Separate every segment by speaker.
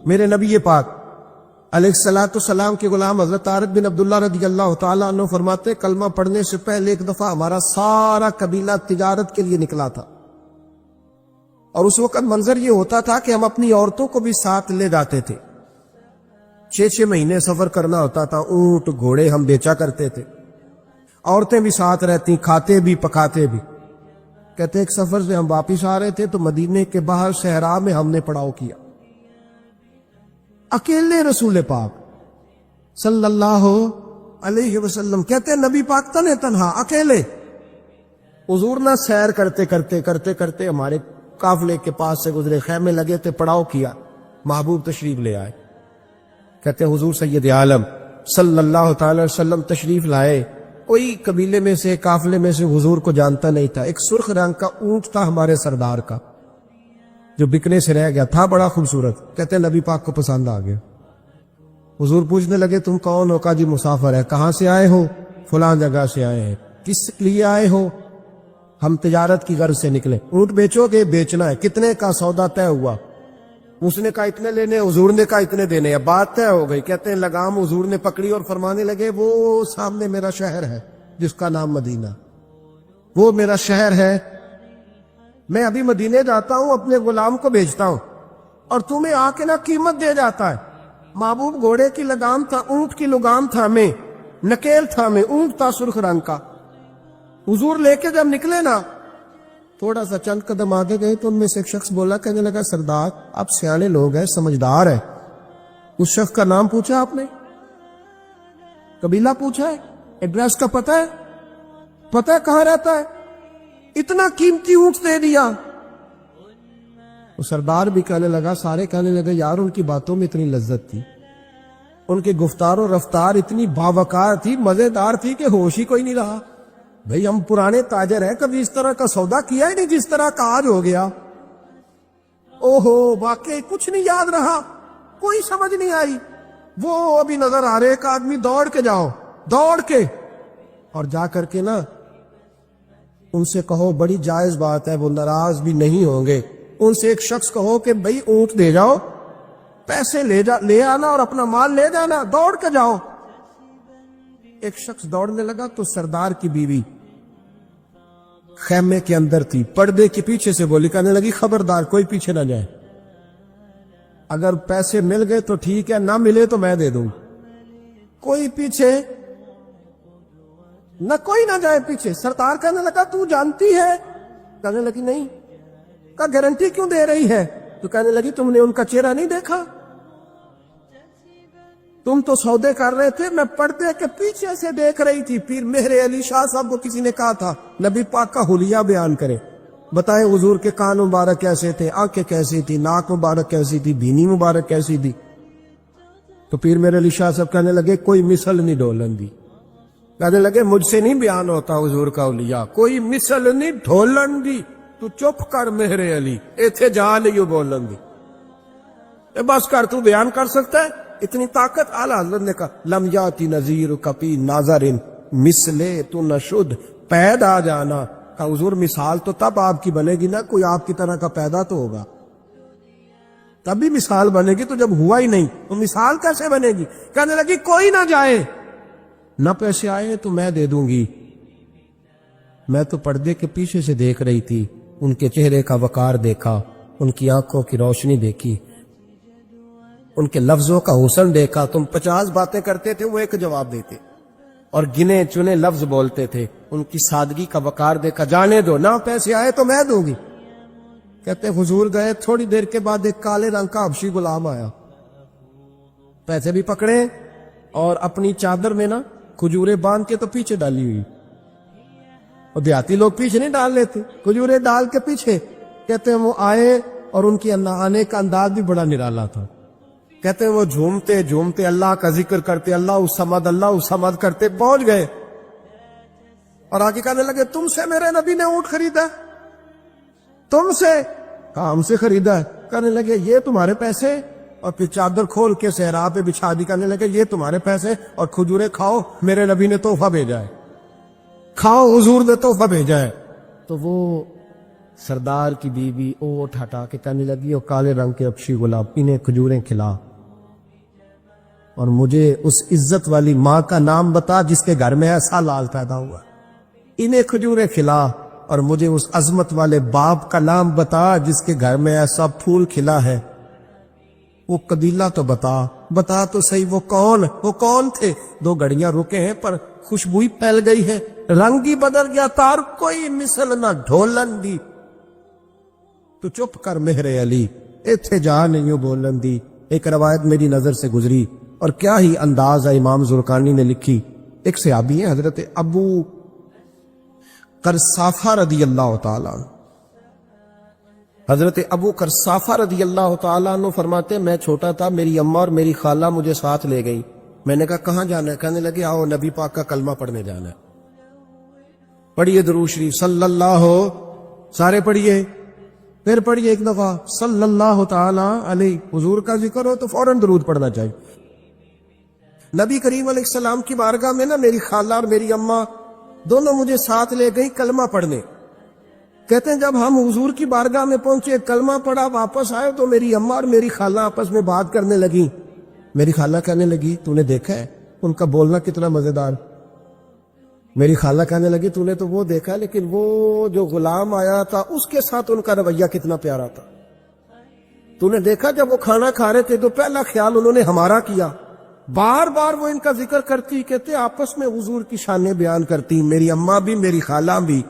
Speaker 1: میرے نبی پاک علیہ السلام کے غلام حضرت طارق بن عبداللہ رضی اللہ تعالیٰ عنہ فرماتے کلمہ پڑھنے سے پہلے ایک دفعہ ہمارا سارا قبیلہ تجارت کے لیے نکلا تھا، اور اس وقت منظر یہ ہوتا تھا کہ ہم اپنی عورتوں کو بھی ساتھ لے جاتے تھے۔ 6 مہینے سفر کرنا ہوتا تھا، اونٹ گھوڑے ہم بیچا کرتے تھے، عورتیں بھی ساتھ رہتی، کھاتے بھی پکاتے بھی۔ کہتے ایک سفر سے ہم واپس آ رہے تھے تو مدینے کے باہر صحرا میں ہم نے پڑاؤ کیا، اکیلے رسول پاک صلی اللہ علیہ وسلم، کہتے نبی پاک تنہا اکیلے۔ حضور نہ سیر کرتے ہمارے قافلے کے پاس سے گزرے، خیمے لگے تھے، پڑاؤ کیا، محبوب تشریف لے آئے۔ کہتے حضور سید عالم صلی اللہ تعالی وسلم تشریف لائے، کوئی قبیلے میں سے قافلے میں سے حضور کو جانتا نہیں تھا۔ ایک سرخ رنگ کا اونٹ تھا ہمارے سردار کا جو بکنے سے رہ گیا تھا، بڑا خوبصورت۔ کہتے نبی پاک کو پسند آ گیا۔ حضور پوچھنے لگے تم کون ہو؟ کہا جی مسافر ہے۔ کہاں سے آئے ہو؟ فلاں جگہ سے آئے ہیں۔ کس لیے آئے ہو؟ ہم تجارت کی غرض سے نکلے۔ اونٹ بیچو گے؟ بیچنا ہے۔ کتنے کا سودا طے ہوا؟ اس نے کہا اتنے لینے، حضور نے کہا اتنے دینے، بات طے ہو گئی۔ کہتے ہیں لگام حضور نے پکڑی اور فرمانے لگے وہ سامنے میرا شہر ہے جس کا نام مدینہ، وہ میرا شہر ہے، میں ابھی مدینے جاتا ہوں، اپنے غلام کو بھیجتا ہوں، اور تمہیں آ کے نہ قیمت دے جاتا ہے۔ محبوب گھوڑے کی لگام تھا، اونٹ کی لگام تھا، میں نکیل تھا، میں اونٹ تھا سرخ رنگ کا۔ حضور لے کے جب نکلے نا، تھوڑا سا چند قدم آگے گئے تو ان میں سے ایک شخص بولا، کہنے لگا سردار آپ سیانے لوگ ہیں، سمجھدار ہیں، اس شخص کا نام پوچھا آپ نے؟ قبیلہ پوچھا ہے؟ ایڈریس کا پتہ ہے؟ پتہ ہے کہاں رہتا ہے؟ اتنا قیمتی اونٹ دے دیا۔ وہ سردار بھی کہنے لگا، سارے کہنے لگے یار ان کی باتوں میں اتنی لذت تھی، ان کی گفتار و رفتار اتنی باوقار تھی، مزیدار تھی کہ ہوش ہی کوئی نہیں رہا۔ بھئی ہم پرانے تاجر ہیں، کبھی اس طرح کا سودا کیا ہی نہیں جس طرح کا آج ہو گیا۔ اوہو واقعی کچھ نہیں یاد رہا، کوئی سمجھ نہیں آئی۔ وہ ابھی نظر آ رہے ایک آدمی، دوڑ کے جاؤ، دوڑ کے، اور جا کر کے نا ان سے کہو بڑی جائز بات ہے، وہ ناراض بھی نہیں ہوں گے۔ ان سے ایک شخص کہو کہ بھئی اونٹ دے جاؤ، پیسے لے آنا اور اپنا مال لے جانا، دوڑ کے جاؤ۔ ایک شخص دوڑنے لگا تو سردار کی بیوی خیمے کے اندر تھی، پردے کے پیچھے سے بولی، کہنے لگی خبردار کوئی پیچھے نہ جائے، اگر پیسے مل گئے تو ٹھیک ہے، نہ ملے تو میں دے دوں، کوئی پیچھے نہ، کوئی نہ جائے پیچھے۔ سردار کہنے لگا تو جانتی ہے؟ کہنے لگی نہیں۔ کہا گارنٹی کیوں دے رہی ہے؟ تو کہنے لگی تم نے ان کا چہرہ نہیں دیکھا؟ تم تو سودے کر رہے تھے، میں پردے کے پیچھے سے دیکھ رہی تھی۔ پیر مہر علی شاہ صاحب کو کسی نے کہا تھا نبی پاک کا حلیہ بیان کرے، بتائیں حضور کے کان مبارک کیسے تھے، آنکھیں کیسی تھی، ناک مبارک کیسی تھی، بینی مبارک کیسی تھی۔ تو پیر مہر علی شاہ صاحب کہنے لگے کوئی مثل نہیں ڈھولن دی، کہنے لگے مجھ سے نہیں بیان ہوتا حضور کا حلیہ، کوئی مثل نہیں ڈھولن دی، تو چپ کر مہر علی، ایتھے جا نہیں بولن دی، بس کر، تو بیان کر سکتا ہے؟ اتنی طاقت اعلیٰ حضرت نے کہا لم یاتی نذیر کپی ناظر مثلے تو نشد پیدا جانا۔ کہا حضور مثال تو تب آپ کی بنے گی نا، کوئی آپ کی طرح کا پیدا تو ہوگا، تب بھی مثال بنے گی، تو جب ہوا ہی نہیں تو مثال کیسے بنے گی؟ کہنے لگی کوئی نہ جائے، نہ پیسے آئے تو میں دے دوں گی۔ میں تو پردے کے پیچھے سے دیکھ رہی تھی، ان کے چہرے کا وقار دیکھا، ان کی آنکھوں کی روشنی دیکھی، ان کے لفظوں کا حسن دیکھا۔ تم 50 باتیں کرتے تھے، وہ ایک جواب دیتے، اور گنے چنے لفظ بولتے تھے، ان کی سادگی کا وقار دیکھا۔ جانے دو، نہ پیسے آئے تو میں دوں گی۔ کہتے حضور گئے، تھوڑی دیر کے بعد ایک کالے رنگ کا حبشی غلام آیا، پیسے بھی پکڑے اور اپنی چادر میں نا کھجورے باندھ کے تو پیچھے ڈالی ہوئی، اور دیہاتی لوگ پیچھے نہیں ڈال لیتے، کھجورے ڈال کے پیچھے۔ کہتے وہ آئے اور ان کی آنے کا انداز بھی بڑا نرالا تھا۔ کہتے وہ جھومتے جھومتے اللہ کا ذکر کرتے، اللہ الصمد کرتے پہنچ گئے، اور آگے کہنے لگے تم سے میرے نبی نے اونٹ خریدا؟ تم سے؟ کہا ہم سے خریدا ہے۔ کہنے لگے یہ تمہارے پیسے؟ اور پھر چادر کھول کے صحرا پہ بچھا دی، کہنے لگے یہ تمہارے پیسے، اور کھجورے کھاؤ، میرے نبی نے تحفہ بھیجا ہے، کھاؤ، حضور نے تحفہ بھیجا ہے۔ تو وہ سردار کی بیوی اوٹ ہٹا کے کہنے لگی، اور کالے رنگ کے اکشی گلاب، انہیں کھجوریں کھلا، اور مجھے اس عزت والی ماں کا نام بتا جس کے گھر میں ایسا لال پیدا ہوا، انہیں کھجوریں کھلا، اور مجھے اس عظمت والے باپ کا نام بتا جس کے گھر میں ایسا پھول کھلا ہے، وہ قبیلہ تو بتا تو صحیح، وہ کون تھے؟ 2 گھڑیاں رکے ہیں پر خوشبوئی پھیل گئی ہے، رنگ ہی بدل گیا، تار کوئی مثل نہ ڈھولن دی، تو چپ کر مہر علی، ایتھے جا نہیں بولن دی۔ ایک روایت میری نظر سے گزری، اور کیا ہی انداز ہے، امام زرقانی نے لکھی، ایک صحابی ہیں حضرت ابو قرصافہ رضی اللہ تعالیٰ عنہ، حضرت ابو قرصافہ رضی اللہ تعالیٰ عنہ فرماتے، میں چھوٹا تھا، میری اماں اور میری خالہ مجھے ساتھ لے گئی، میں نے کہا کہاں جانا ہے؟ کہنے لگے آؤ نبی پاک کا کلمہ پڑھنے جانا ہے، پڑھیے درود شریف صلی اللہ، سارے پڑھیے، پھر پڑھیے ایک دفعہ صلی اللہ تعالی علیہ، حضور کا ذکر ہو تو فوراً درود پڑھنا چاہیے۔ نبی کریم علیہ السلام کی بارگاہ میں نا میری خالہ اور میری اماں دونوں مجھے ساتھ لے گئی کلمہ پڑھنے، کہتے ہیں جب ہم حضور کی بارگاہ میں پہنچے، کلمہ پڑھا، واپس آئے تو میری اماں اور میری خالہ آپس میں بات کرنے لگی۔ میری خالہ کہنے لگی تو نے دیکھا ہے ان کا بولنا کتنا مزیدار؟ میری خالہ کہنے لگی تو نے تو وہ دیکھا، لیکن وہ جو غلام آیا تھا اس کے ساتھ ان کا رویہ کتنا پیارا تھا، تو نے دیکھا جب وہ کھانا کھا رہے تھے تو پہلا خیال انہوں نے ہمارا کیا، بار بار وہ ان کا ذکر کرتی، کہتے آپس میں حضور کی شانیں بیان کرتی، میری اماں بھی میری خالہ بھی۔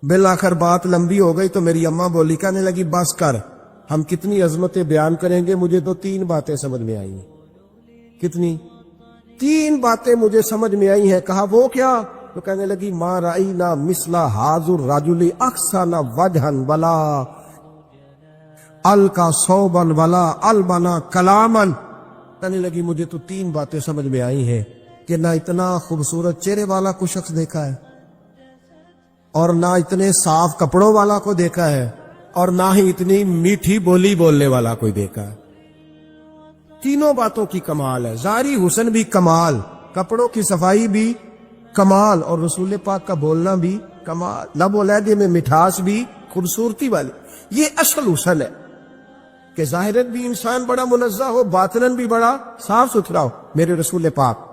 Speaker 1: بالآخر بات لمبی ہو گئی تو میری اماں بولی، کہنے لگی بس کر، ہم کتنی عظمتیں بیان کریں گے، مجھے تو 3 باتیں سمجھ میں آئی ہیں۔ کتنی؟ 3 باتیں مجھے سمجھ میں آئی ہیں۔ کہا وہ کیا؟ تو کہنے لگی ما رأینا مثل ھذا الرجل احسن وجھا ولا القى ثوبا ولا البنا کلاما، کہنے لگی مجھے تو 3 باتیں سمجھ میں آئی ہیں کہ نہ اتنا خوبصورت چہرے والا کوئی شخص دیکھا ہے، اور نہ اتنے صاف کپڑوں والا کو دیکھا ہے، اور نہ ہی اتنی میٹھی بولی بولنے والا کوئی دیکھا ہے۔ 3 باتوں کی کمال ہے، ظاہری حسن بھی کمال، کپڑوں کی صفائی بھی کمال، اور رسول پاک کا بولنا بھی کمال، لب و لہجے میں مٹھاس بھی خوبصورتی والی۔ یہ اصل حسن ہے کہ ظاہرت بھی انسان بڑا منزہ ہو، باطنن بھی بڑا صاف ستھرا ہو۔ میرے رسول پاک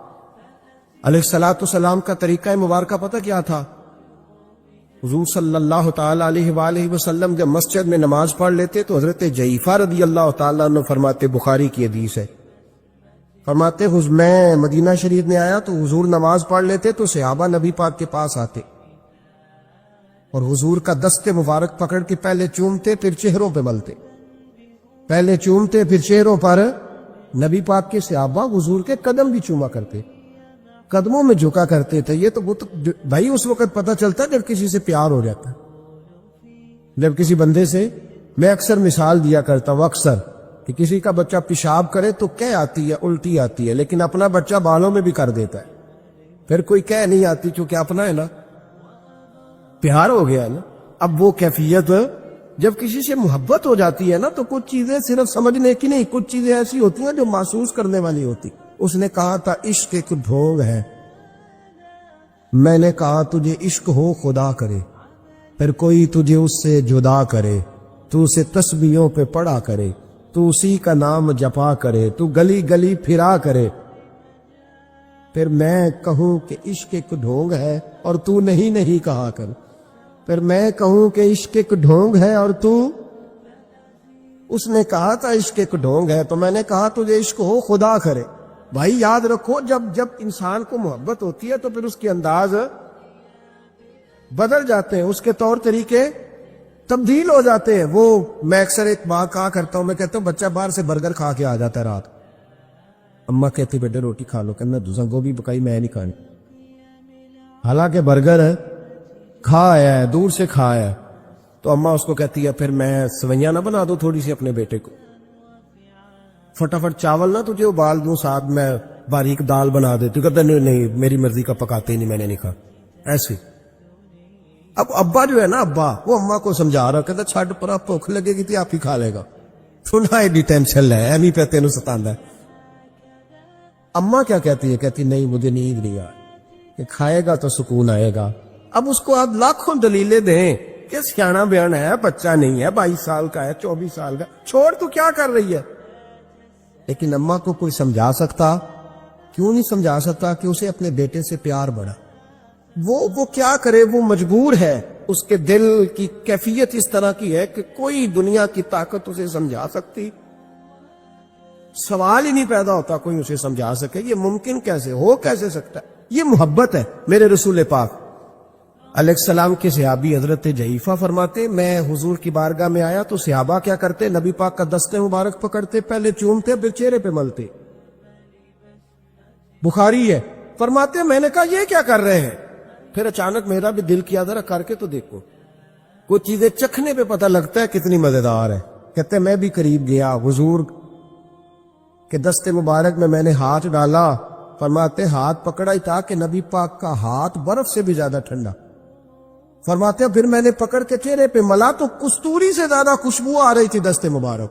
Speaker 1: علیہ الصلوۃ والسلام کا طریقہ مبارکہ پتہ کیا تھا؟ حضور صلی اللہ تعالی علیہ وآلہ وسلم جب مسجد میں نماز پڑھ لیتے تو حضرت جعفہ رضی اللہ تعالیٰ عنہ فرماتے، بخاری کی حدیث ہے، فرماتے میں مدینہ شریف میں آیا تو حضور نماز پڑھ لیتے تو صحابہ نبی پاک کے پاس آتے اور حضور کا دست مبارک پکڑ کے پہلے چومتے پھر چہروں پہ ملتے، پہلے چومتے پھر چہروں پر۔ نبی پاک کے صحابہ حضور کے قدم بھی چوما کرتے، قدموں میں جھکا کرتے تھے۔ یہ تو بھائی اس وقت پتہ چلتا جب کسی سے پیار ہو جاتا، جب کسی بندے سے، میں اکثر مثال دیا کرتا ہوں اکثر کہ کسی کا بچہ پیشاب کرے تو کہہ آتی ہے، الٹی آتی ہے، لیکن اپنا بچہ بالوں میں بھی کر دیتا ہے، پھر کوئی کہہ نہیں آتی چونکہ اپنا ہے نا، پیار ہو گیا ہے نا۔ اب وہ کیفیت جب کسی سے محبت ہو جاتی ہے نا تو کچھ چیزیں صرف سمجھنے کی نہیں، کچھ چیزیں ایسی ہوتی ہیں جو محسوس کرنے والی ہوتی۔ اس نے کہا تھا عشق ایک ڈھونگ ہے، میں نے کہا تجھے عشق ہو خدا کرے، پھر کوئی تجھے اس سے جدا کرے، تو اسے تسبیحوں پہ پڑھا کرے، تو اسی کا نام جپا کرے، تو گلی گلی پھرا کرے، پھر میں کہوں کہ عشق ایک ڈھونگ ہے اور تو نہیں کہا کر، پھر میں کہوں کہ عشق ایک ڈھونگ ہے اور تو، اس نے کہا تھا عشق ایک ڈھونگ ہے تو میں نے کہا تجھے عشق ہو خدا کرے۔ بھائی یاد رکھو جب انسان کو محبت ہوتی ہے تو پھر اس کے انداز بدل جاتے ہیں، اس کے طور طریقے تبدیل ہو جاتے ہیں۔ وہ میں اکثر ایک بات کہا کرتا ہوں، میں کہتا ہوں بچہ باہر سے برگر کھا کے آ جاتا ہے رات، اماں کہتی بیٹے روٹی کھا لو، کہنا دوسرا گوبھی پکائی میں نہیں کھانی، حالانکہ برگر کھا آیا ہے، دور سے کھا آیا ہے، تو اماں اس کو کہتی ہے پھر میں سوئیاں نہ بنا دو تھوڑی سی اپنے بیٹے کو، فٹافٹ چاول نہ تجھے ابال دوں، ساتھ میں باریک دال بنا دیتی، کہتا نہیں میری مرضی کا پکاتے ہی نہیں، میں نے نہیں کھا ایسے۔ اب ابا جو ہے نا، ابا وہ اماں کو سمجھا رہا، کہتا چھڈ پرا بھوک لگے گی تھی آپ ہی کھا لے گا، سنا ایڈی ٹینشن ہے ایمی پہ تینوں ستاندا ہے۔ اماں کیا کہتی ہے؟ کہتی نہیں مجھے نیند نہیں آ کہ کھائے گا تو سکون آئے گا۔ اب اس کو آپ لاکھوں دلیلیں دیں کہ سیانا بیان ہے, بچہ نہیں ہے, 22 سال کا ہے, 24 سال کا, چھوڑ تو کیا کر رہی ہے. لیکن اماں کو کوئی سمجھا سکتا؟ کیوں نہیں سمجھا سکتا کہ اسے اپنے بیٹے سے پیار بڑھا. وہ کیا کرے, وہ مجبور ہے. اس کے دل کی کیفیت اس طرح کی ہے کہ کوئی دنیا کی طاقت اسے سمجھا سکتی؟ سوال ہی نہیں پیدا ہوتا کوئی اسے سمجھا سکے. یہ ممکن کیسے ہو, کیسے سکتا ہے؟ یہ محبت ہے. میرے رسول پاک علیہ السلام کے صحابی حضرت جعفہ فرماتے, میں حضور کی بارگاہ میں آیا تو صحابہ کیا کرتے, نبی پاک کا دست مبارک پکڑتے, پہلے چومتے, پھر چہرے پہ ملتے. بخاری ہے. فرماتے میں نے کہا یہ کیا کر رہے ہیں؟ پھر اچانک میرا بھی دل کیا ذرا کر کے تو دیکھو. کچھ چیزیں چکھنے پہ پتہ لگتا ہے کتنی مزیدار ہے. کہتے میں بھی قریب گیا, حضور کہ دست مبارک میں نے ہاتھ ڈالا. فرماتے ہاتھ پکڑا ہی تھا کہ نبی پاک کا ہاتھ برف سے بھی زیادہ ٹھنڈا. فرماتے پھر میں نے پکڑ کے چہرے پہ ملا تو کستوری سے زیادہ خوشبو آ رہی تھی دست مبارک.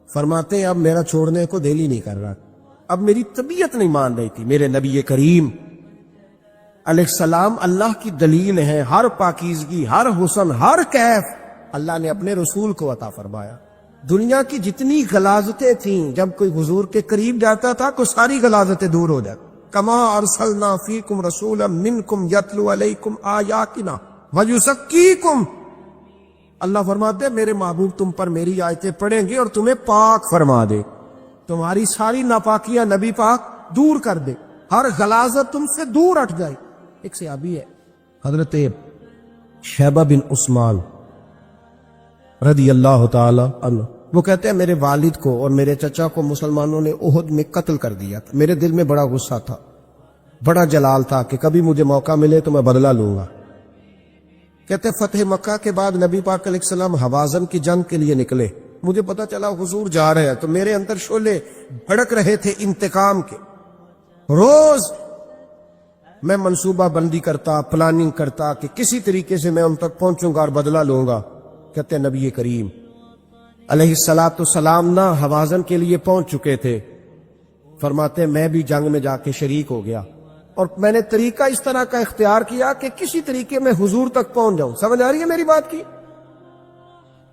Speaker 1: فرماتے اب میرا چھوڑنے کو دل ہی نہیں کر رہا, اب میری طبیعت نہیں مان رہی تھی. میرے نبی کریم علیہ السلام اللہ کی دلیل ہے. ہر پاکیزگی, ہر حسن, ہر کیف اللہ نے اپنے رسول کو عطا فرمایا. دنیا کی جتنی غلاظتیں تھیں, جب کوئی حضور کے قریب جاتا تھا کو ساری غلاظتیں دور ہو جاتی. کما ارسلنا فیکم رسولا منکم یتلو علیکم آیاتنا ویزکیکم. اللہ فرماتے میرے محبوب تم پر میری آیتیں پڑھیں گے اور تمہیں پاک فرما دے, تمہاری ساری ناپاکیاں نبی پاک دور کر دے, ہر غلاظت تم سے دور ہٹ جائے. ایک صحابی ہے حضرت شیبہ بن عثمان رضی اللہ تعالی عنہ, وہ کہتے ہیں میرے والد کو اور میرے چچا کو مسلمانوں نے احد میں قتل کر دیا تھا. میرے دل میں بڑا غصہ تھا, بڑا جلال تھا کہ کبھی مجھے موقع ملے تو میں بدلہ لوں گا. کہتے فتح مکہ کے بعد نبی پاک علیہ السلام حوازن کی جنگ کے لیے نکلے. مجھے پتا چلا حضور جا رہے ہیں تو میرے اندر شعلے بھڑک رہے تھے انتقام کے. روز میں منصوبہ بندی کرتا, پلاننگ کرتا کہ کسی طریقے سے میں ان تک پہنچوں گا اور بدلہ لوں گا. کہتے ہیں نبی کریم علیہ السلام نہ حوازن کے لیے پہنچ چکے تھے. فرماتے میں بھی جنگ میں جا کے شریک ہو گیا اور میں نے طریقہ اس طرح کا اختیار کیا کہ کسی طریقے میں حضور تک پہنچ جاؤں. سمجھ آ رہی ہے میری بات کی؟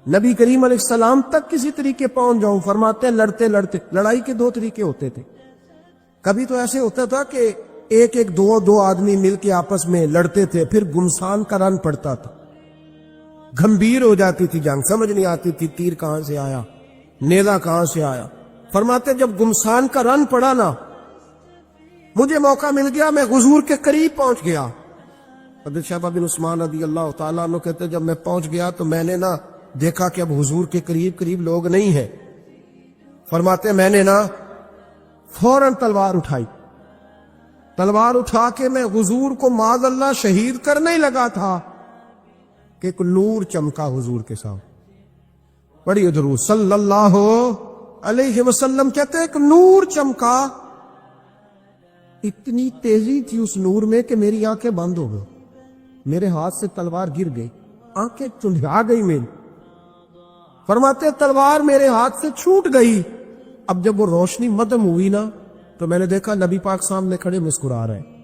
Speaker 1: نبی کریم علیہ السلام تک کسی طریقے پہنچ جاؤں. فرماتے ہیں لڑتے لڑتے, لڑائی کے 2 طریقے ہوتے تھے. کبھی تو ایسے ہوتا تھا کہ ایک دو آدمی مل کے آپس میں لڑتے تھے, پھر گمسان کا رن پڑتا تھا, گھمبیر ہو جاتی تھی جنگ, سمجھ نہیں آتی تھی تیر کہاں سے آیا, نیزہ کہاں سے آیا. فرماتے جب گمسان کا رن پڑا نا, مجھے موقع مل گیا, میں حضور کے قریب پہنچ گیا. حضرت شیبہ بن عثمان رضی اللہ تعالیٰ عنہ کہتے جب میں پہنچ گیا تو میں نے نا دیکھا کہ اب حضور کے قریب لوگ نہیں ہیں. فرماتے میں نے نا فوراً تلوار اٹھائی, تلوار اٹھا کے میں حضور کو معاذ اللہ شہید کرنے ہی لگا تھا کہ ایک نور چمکا حضور کے سامنے. پڑھیے درود صلی اللہ علیہ وسلم. کہتے ایک نور چمکا, اتنی تیزی تھی اس نور میں کہ میری آنکھیں بند ہو گئی, میرے ہاتھ سے تلوار گر گئی, آنکھیں چندھا گئی میری. فرماتے تلوار میرے ہاتھ سے چھوٹ گئی. اب جب وہ روشنی مدھم ہوئی نا تو میں نے دیکھا نبی پاک سامنے کھڑے مسکرا رہے ہیں.